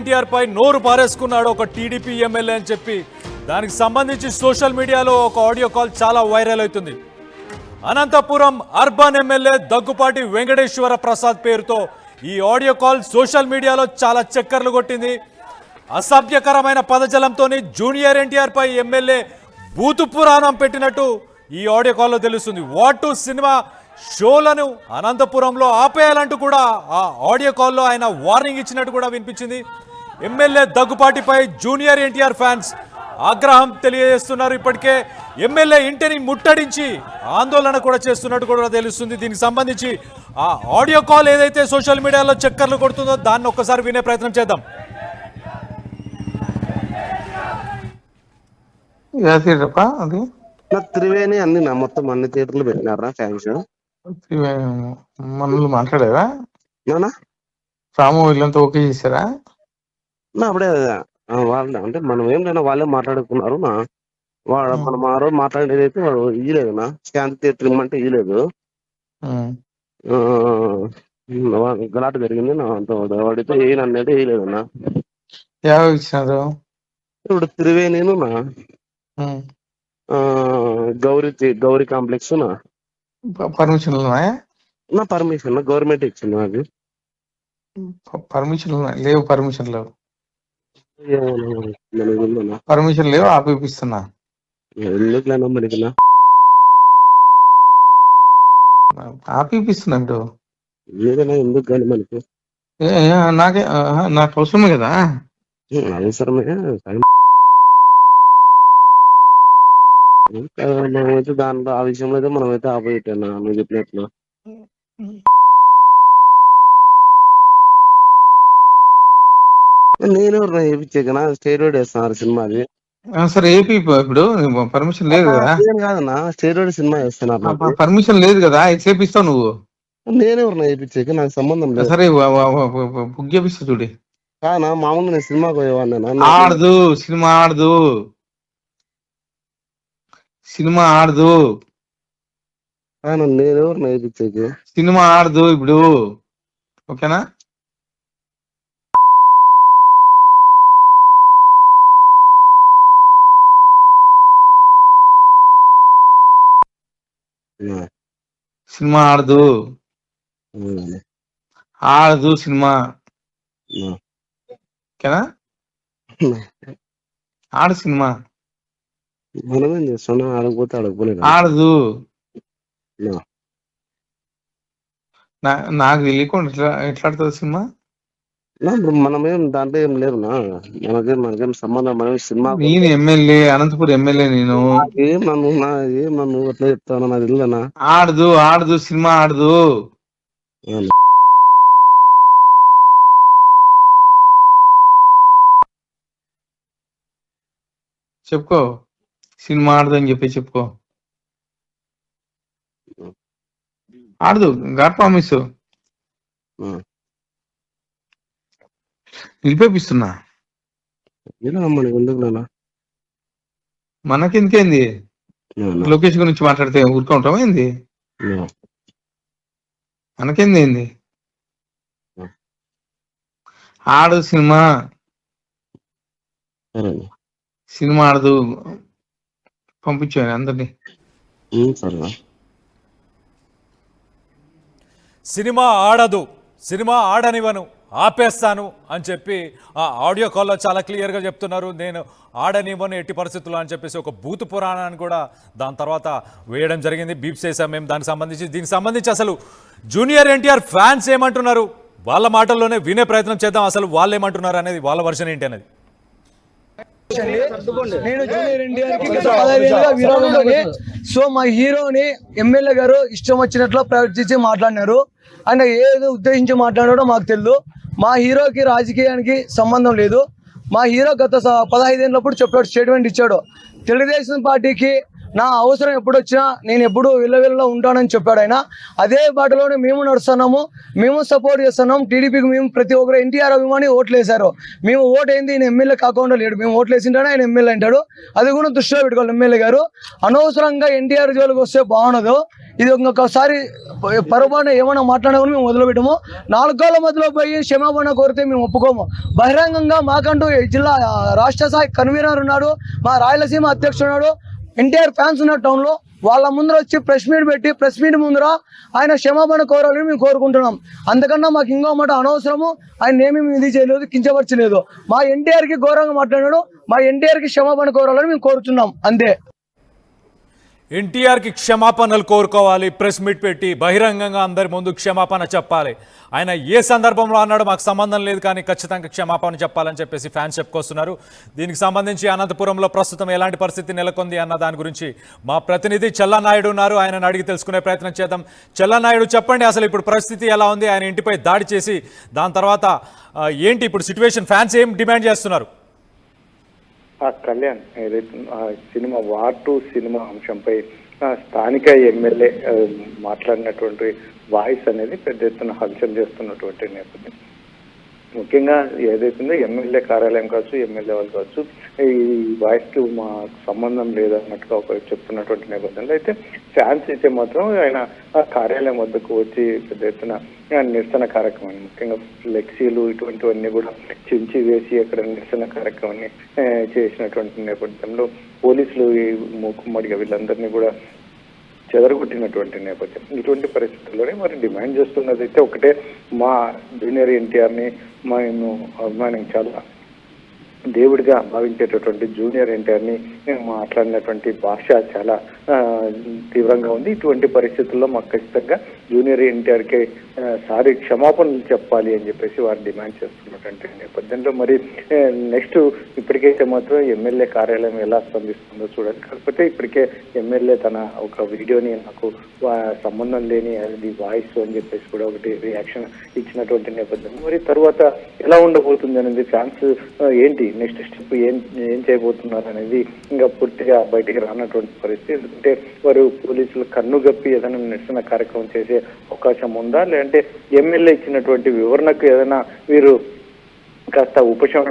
ఎన్టీఆర్ పై నోరు పారేసుకున్నాడు ఒక TDP MLA అని చెప్పి దానికి సంబంధించి సోషల్ మీడియాలో ఒక ఆడియో కాల్ చాలా వైరల్ అవుతుంది. అనంతపురం అర్బన్ ఎమ్మెల్యే దగ్గుపాటి వెంకటేశ్వర ప్రసాద్ పేరుతో ఈ ఆడియో కాల్ సోషల్ మీడియాలో చాలా చక్కర్లు కొట్టింది. అసభ్యకరమైన పదజలంతో జూనియర్ ఎన్టీఆర్ పై ఎమ్మెల్యే బూతు పురాణం పెట్టినట్టు ఈ ఆడియో కాల్లో తెలుస్తుంది. వాట్ టు సినిమా షోలను అనంతపురంలో ఆపేయాలంటూ కూడా ఆ ఆడియో కాల్లో ఆయన వార్నింగ్ ఇచ్చినట్టు కూడా వినిపించింది. ఎమ్మెల్యే దగ్గుపాటిపై జూనియర్ ఎన్టీఆర్ ఫ్యాన్స్ ఆగ్రహం తెలియజేస్తున్నారు. ఇప్పటికే ఎమ్మెల్యే ఇంటిని ముట్టడించి ఆందోళన కూడా చేస్తున్నట్టు కూడా తెలుస్తుంది. దీనికి సంబంధించి ఆ ఆడియో కాల్ ఏదైతే సోషల్ మీడియాలో చక్కర్లు కొడుతుందో దాన్ని ఒక్కసారి వినే ప్రయత్నం చేద్దాం. అది త్రివేణి అన్ని మొత్తం అన్ని థియేటర్లు పెట్టినారా ఫ్యాన్స్? మనల్ని మాట్లాడారా? రాము వీళ్ళంతా ఓకే చేశారా? అప్పుడే వాళ్ళు అంటే మనం ఏం లేదా వాళ్ళే మాట్లాడుకున్నారు. మనం ఆ రోజు మాట్లాడేదైతే వాడు ఇయ్యలేదు శాంతి థియేటర్ ఇమ్మంటే ఇయ్యలేదు. గలాట జరిగింది వాడితే ఏనన్నది వేయలేదు ఇచ్చినారు. ఇప్పుడు Triveni Gauri complex permission permission government ఇచ్చింది. అది పర్మిషన్ లేవు, పర్మిషన్ లేవు, పర్మిషన్ లేవు, ఆపిస్తున్నా. ఎందుకు మనకినా ఆపిస్తున్నట్టు ఏదైనా ఎందుకు కానీ మనకి నాకే నాకు అవసరమే కదా. అవసరమే మనమైతే దాంట్లో ఆ విషయంలో అయితే మనమైతే ఆపోజిట్ అన్నా నువ్వు చెప్పినట్లు. నేను వేయించాకనా స్టేరోయిడ్ వేస్తున్నారు సినిమాది. సరే ఏపీ ఇప్పుడు పర్మిషన్ లేదు కదా. కాదన్నా స్టేరోయిడ్ సినిమా వేస్తున్నారు, పర్మిషన్ లేదు కదా. చేపిస్తావు నువ్వు. నేనెవరు వేయించాక నాకు సంబంధం లేదు. సరే బుక్ చేపిస్తా చూడి. కాదన్నా మామూలుగా నేను సినిమాకి పోయేవాడిని. ఆడదు సినిమా, ఆడదు సినిమా, ఆడదు. నేనెవరు వేయించాక సినిమా ఆడదు ఇప్పుడు. ఓకేనా? సినిమా ఆడదు, ఆడదు సినిమా. ఓకేనా? ఆడు సినిమా మనమేం చేస్తున్నాం? ఆడకపోతే ఆడకపోలేదు. ఆడదు. నాకు తెలియకుండా ఎట్లా ఆడుతుంది సినిమా? మనమేం దాంట్లో ఏం లేదు మనకేం సంబంధం. మనం సినిమా నేను ఎమ్మెల్యే, అనంతపురం ఎమ్మెల్యే. నేను ఏమన్నా అట్లా చెప్తాను నాకు తెలియదన్నా. ఆడదు, ఆడదు సినిమా, ఆడదు. చెప్పుకో సినిమా ఆడదు అని చెప్పి చెప్పుకో. ఆడదు, గాడ్ ప్రామిస్. నిలిపేపిస్తున్నా. మనకెందుకేంది? లోకేష్ గురించి మాట్లాడితే ఊరుకుంటాం ఏంది? మనకేంది ఏంది? ఆడు సినిమా, సినిమా ఆడదు. పంపించాను అందరినీ. సినిమా ఆడదు, సినిమా ఆడనివ్వను, ఆపేస్తాను అని చెప్పి ఆ ఆడియో కాల్లో చాలా క్లియర్గా చెప్తున్నారు. నేను ఆడనివ్వను ఎట్టి పరిస్థితుల్లో అని చెప్పేసి ఒక బూతు పురాణాన్ని కూడా దాని తర్వాత వేయడం జరిగింది. బీప్ చేసాం మేము దీనికి సంబంధించి అసలు జూనియర్ ఎన్టీఆర్ ఫ్యాన్స్ ఏమంటున్నారు వాళ్ళ మాటల్లోనే వినే ప్రయత్నం చేద్దాం. అసలు వాళ్ళు ఏమంటున్నారు అనేది, వాళ్ళ వర్షన్ ఏంటి అనేది. నేను జూనియర్ ఎన్టీఆర్ కి గత 15 ఏళ్ళుగా విరోధంలోని సో మా హీరోని ఎమ్మెల్యే గారు ఇష్టం వచ్చినట్లు ప్రవర్తించి మాట్లాడినారు. ఆయన ఏదో ఉద్దేశించి మాట్లాడాడో మాకు తెలియదు. మా హీరోకి రాజకీయానికి సంబంధం లేదు. మా హీరో గత 15 ఏళ్ళప్పుడు చెప్పాడు, స్టేట్మెంట్ ఇచ్చాడు. తెలుగుదేశం పార్టీకి నా అవసరం ఎప్పుడు వచ్చినా నేను ఎప్పుడు విల్లవిల్లలో ఉంటానని చెప్పాడు ఆయన. అదే బాటలోనే మేము నడుస్తున్నాము, మేము సపోర్ట్ చేస్తున్నాం టీడీపీకి. మేము ప్రతి ఒక్కరు ఎన్టీఆర్ అభిమాని ఓట్లు వేశారు. మేము ఓటు ఏంది ఈయన ఎమ్మెల్యే కాకుండా లేడు, మేము ఓట్లు వేసింటానే ఆయన ఎమ్మెల్యే అంటాడు. అది కూడా దృష్టిలో పెట్టుకోవాలి ఎమ్మెల్యే గారు. అనవసరంగా ఎన్టీఆర్ జోలికి వస్తే బాగుండదు. ఇది ఇంకొకసారి పొరపాటున ఏమైనా మాట్లాడినా కూడా మేము వదిలిపెట్టము. 4 గోళ్ల మధ్యలో పోయి క్షమాపణ కోరితే మేము ఒప్పుకోము. బహిరంగంగా మాకంటూ జిల్లా రాష్ట్ర స్థాయి కన్వీనర్ ఉన్నాడు, మా రాయలసీమ అధ్యక్షుడు ఉన్నాడు, ఎన్టీఆర్ ఫ్యాన్స్ ఉన్న టౌన్లో. వాళ్ళ ముందర వచ్చి ప్రెస్ మీట్ పెట్టి ప్రెస్ మీట్ ముందర ఆయన క్షమాపణ కోరాలని మేము కోరుకుంటున్నాం. అందుకన్నా మాకు ఇంకో మాట అనవసరము. ఆయన ఏమీ ఇది చేయలేదు, కించపరచలేదు. మా ఎన్టీఆర్కి ఘోరంగా మాట్లాడాడు, మా ఎన్టీఆర్కి క్షమాపణ కోరాలని మేము కోరుతున్నాం అంతే. ఎన్టీఆర్కి క్షమాపణలు కోరుకోవాలి, ప్రెస్ మీట్ పెట్టి బహిరంగంగా అందరి ముందు క్షమాపణ చెప్పాలి. ఆయన ఏ సందర్భంలో అన్నాడో మాకు సంబంధం లేదు, కానీ ఖచ్చితంగా క్షమాపణ చెప్పాలని చెప్పేసి ఫ్యాన్స్ చెప్పుకొస్తున్నారు. దీనికి సంబంధించి అనంతపురంలో ప్రస్తుతం ఎలాంటి పరిస్థితి నెలకొంది అన్న దాని గురించి మా ప్రతినిధి చెల్లనాయుడు ఉన్నారు, ఆయనను అడిగి తెలుసుకునే ప్రయత్నం చేద్దాం. చెల్లనాయుడు, చెప్పండి, అసలు ఇప్పుడు పరిస్థితి ఎలా ఉంది? ఆయన ఇంటిపై దాడి చేసి దాని తర్వాత ఏంటి ఇప్పుడు సిచ్యువేషన్? ఫ్యాన్స్ ఏం డిమాండ్ చేస్తున్నారు? కళ్యాణ్, ఏదైతే సినిమా వార్ 2 సినిమా అంశంపై స్థానిక ఎమ్మెల్యే మాట్లాడినటువంటి వాయిస్ అనేది పెద్ద ఎత్తున హల్చల్ చేస్తున్నటువంటి నేపథ్యం. ముఖ్యంగా ఏదైతుందో ఎమ్మెల్యే కార్యాలయం కావచ్చు, ఎమ్మెల్యే వాళ్ళు కావచ్చు, ఈ వాయిస్కి మాకు సంబంధం లేదన్నట్టుగా ఒక చెప్తున్నటువంటి నేపథ్యంలో అయితే ఫ్యాన్స్ అయితే మాత్రం ఆయన కార్యాలయం వద్దకు వచ్చి పెద్ద ఎత్తున నిరసన కార్యక్రమాన్ని, ముఖ్యంగా ఫ్లెక్సీలు ఇటువంటివన్నీ కూడా చించి వేసి అక్కడ నిరసన కార్యక్రమాన్ని చేసినటువంటి నేపథ్యంలో పోలీసులు ఈ మూకుమ్మడిగా వీళ్ళందరినీ కూడా చెదరగొట్టినటువంటి నేపథ్యం. ఇటువంటి పరిస్థితుల్లోనే మరి డిమాండ్ చేస్తున్నది అయితే ఒకటే, మా జూనియర్ ఎన్టీఆర్ని మేము అభిమానం చాలా దేవుడిగా భావించేటటువంటి జూనియర్ ఎన్టీఆర్ని మాట్లాడినటువంటి భాష చాలా తీవ్రంగా ఉంది. ఇటువంటి పరిస్థితుల్లో మాకు ఖచ్చితంగా జూనియర్ ఎన్టీఆర్కి సారీ క్షమాపణలు చెప్పాలి అని చెప్పేసి వారు డిమాండ్ చేస్తున్నటువంటి నేపథ్యంలో మరి నెక్స్ట్ ఇప్పటికైతే మాత్రం ఎమ్మెల్యే కార్యాలయం ఎలా స్పందిస్తుందో చూడాలి. కాకపోతే ఇప్పటికే ఎమ్మెల్యే తన ఒక వీడియోని నాకు సంబంధం లేని అది వాయిస్ అని చెప్పేసి కూడా ఒకటి రియాక్షన్ ఇచ్చినటువంటి నేపథ్యం. మరి తర్వాత ఎలా ఉండబోతుంది అనేది, ఫ్యాన్స్ ఏంటి నెక్స్ట్ స్టెప్ ఏం చేయబోతున్నారు అనేది ఇంకా పూర్తిగా బయటికి రానటువంటి పరిస్థితి. ఎందుకంటే వారు పోలీసులు కన్నుగప్పి ఏదైనా నిరసన కార్యక్రమం చేసే అవకాశం ఉందా, లేదంటే ఎమ్మెల్యే ఇచ్చినటువంటి వివరణకు ఏదైనా వీరు కాస్త ఉపశమనం